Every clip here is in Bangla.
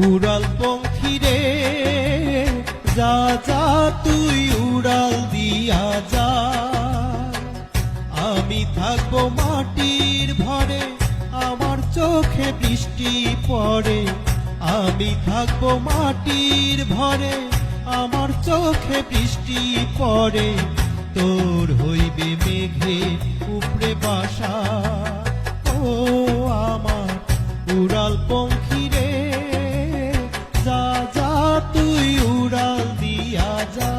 উড়াল পঙ্খী রে যা যা তুই উড়াল দিয়া যা, আমি থাকবো মাটির ভরে আমার চোখে বৃষ্টি পড়ে, আমি থাকবো মাটির ভরে আমার চোখে বৃষ্টি পড়ে, তোর হইবে মেঘে উপরে বাসা। ও আমার উড়াল পঙ্খী রে যা যা তুই উড়াল দিয়া যা।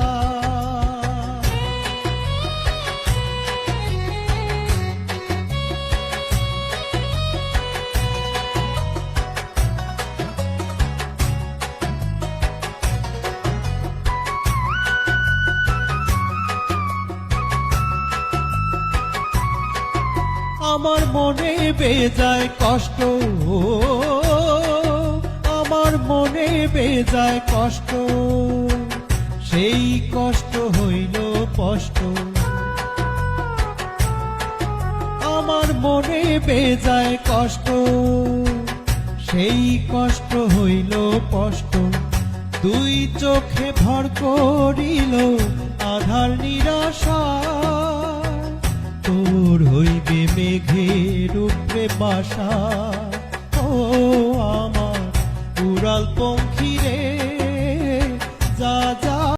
আমার মনে বেজায় কষ্ট, আমার মনে বেজায় কষ্ট, সেই কষ্ট হইল স্পষ্ট। আমার মনে বেজায় কষ্ট, সেই কষ্ট হইল স্পষ্ট। দুই চোখে ভর করিল আধার নিরাশা, তোর হইবে মেঘের উপরে বাসা। ও আমার উড়াল পঙ্খী রে